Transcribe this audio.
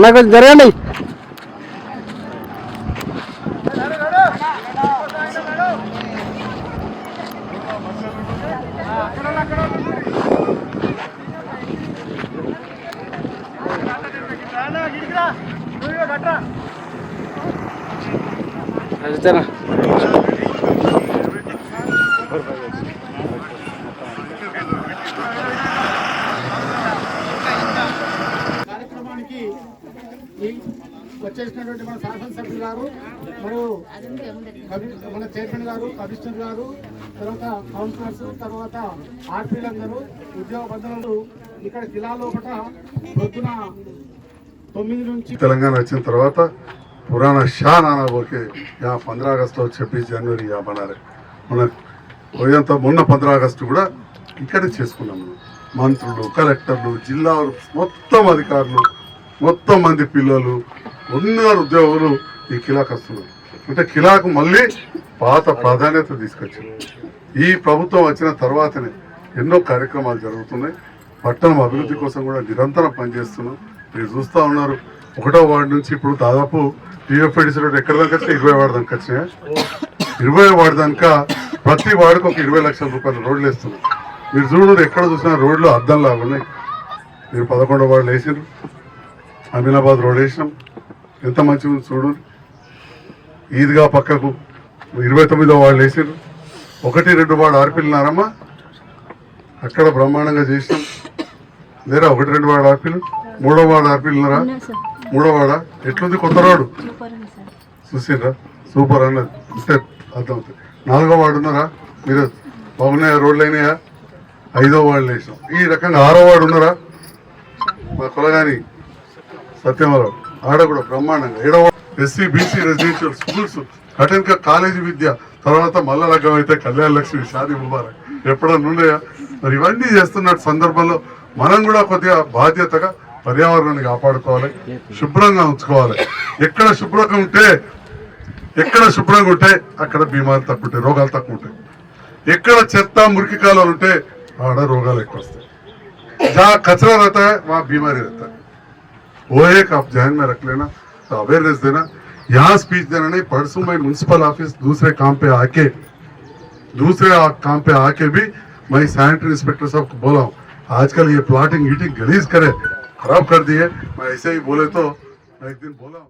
నాకు జరగండి. అదితేనా కార్యక్రమానికి వచ్చేసినటువంటి మన శాసనసభ్యులు గారు మరియు మన చైర్మన్ గారు, కమిషనర్ గారు, తర్వాత కౌన్సిలర్స్, తర్వాత ఆర్పీలందరూ, ఉద్యోగ బంధువులు ఇక్కడ జిల్లా లోపల పొద్దున 9 నుంచి తెలంగాణ వచ్చిన తర్వాత पुराना शाह नाना बोल के यहाँ 15 अगस्त और 26 जनवरी यहाँ बना रहे మన పోయేంత మొన్న 15 ఆగస్టు కూడా ఇక్కడే చేసుకున్నాము. మంత్రులు, కలెక్టర్లు, జిల్లా మొత్తం అధికారులు, మొత్తం మంది పిల్లలు ఉన్నారు, ఉద్యోగులు ఈ కిలాకు వస్తున్నారు. అంటే కిలాకు మళ్ళీ పాత ప్రాధాన్యత తీసుకొచ్చారు. ఈ ప్రభుత్వం వచ్చిన తర్వాతనే ఎన్నో కార్యక్రమాలు జరుగుతున్నాయి. పట్టణం అభివృద్ధి కోసం కూడా నిరంతరం పనిచేస్తున్నాం. మీరు చూస్తూ ఉన్నారు, 1వ వార్డు నుంచి ఇప్పుడు దాదాపు టీఎఫ్ఐడిసి రోడ్ ఎక్కడ దాకా వచ్చినా 20 వార్డు దాకా వచ్చినాయా? 20 వార్డు దాకా ప్రతి వార్డుకు ఒక 20 లక్షల రూపాయల రోడ్లు వేస్తున్నాం. మీరు చూడండి, ఎక్కడ చూసినా రోడ్లు అద్దంలాగా ఉన్నాయి. మీరు 11వ వార్డులు వేసారు, అమీనాబాద్ రోడ్ వేసినాం, ఎంత మంచిగా ఉంది చూడు. ఈద్గా పక్కకు 29వ వార్డులు వేసారు, 1, 2 వార్డు ఆర్పీలున్నారమ్మా, అక్కడ బ్రహ్మాండంగా చేసినాం. లేరా 1, 2 వార్డు ఆర్పీలు? 3వ వార్డు ఆర్పీలున్నారా? 3వ వార్డా ఎట్లుంది? కొత్త రోడ్డు చూసిండ్రా? సూపర్ అన్నది ఇస్తే అర్థమవుతుంది. 4వ వార్డు ఉన్నారా? మీరు బాగున్నాయా? రోడ్లు అయినాయా? 5వ వార్డులు వేసాం. ఈ రకంగా 6వ వార్డు ఉన్నారా? మా కొలగాని సత్యమరావు ఆడ కూడా బ్రహ్మాండంగా. 7వ ఎస్సీ బీసీ రెసిడెన్షియల్ స్కూల్స్, కఠినంగా కాలేజీ విద్య, తర్వాత మల్ల లగ్గం అయితే కళ్యాణ లక్ష్మి, షాదీ ముబారక్ ఎప్పుడన్నా ఉన్నాయా? మరి ఇవన్నీ చేస్తున్న సందర్భంలో మనం కూడా కొద్దిగా బాధ్యతగా పర్యావరణాన్ని కాపాడుకోవాలి, శుభ్రంగా ఉంచుకోవాలి. ఎక్కడ శుభ్రంగా ఉంటే అక్కడ బీమార్లు తక్కువ ఉంటాయి, రోగాలు తక్కువ ఉంటాయి. ఎక్కడ చెత్త మురికి కాలువలు ఉంటే ఆడ రోగాలు ఎక్కువ వస్తాయి. जहाँ कचरा रहता है वहाँ बीमारी रहता है. वो एक आप ध्यान में रख लेना, तो अवेयरनेस देना. यहाँ स्पीच देना नहीं, परसों मैं म्यूनसिपल ऑफिस दूसरे काम पे आके भी मैं सैनिटरी इंस्पेक्टर साहब को बोला हूँ, आजकल ये प्लॉटिंग हीटिंग गलीज करे, खराब कर दिए. मैं ऐसे ही बोले तो मैं एक दिन बोला हूँ.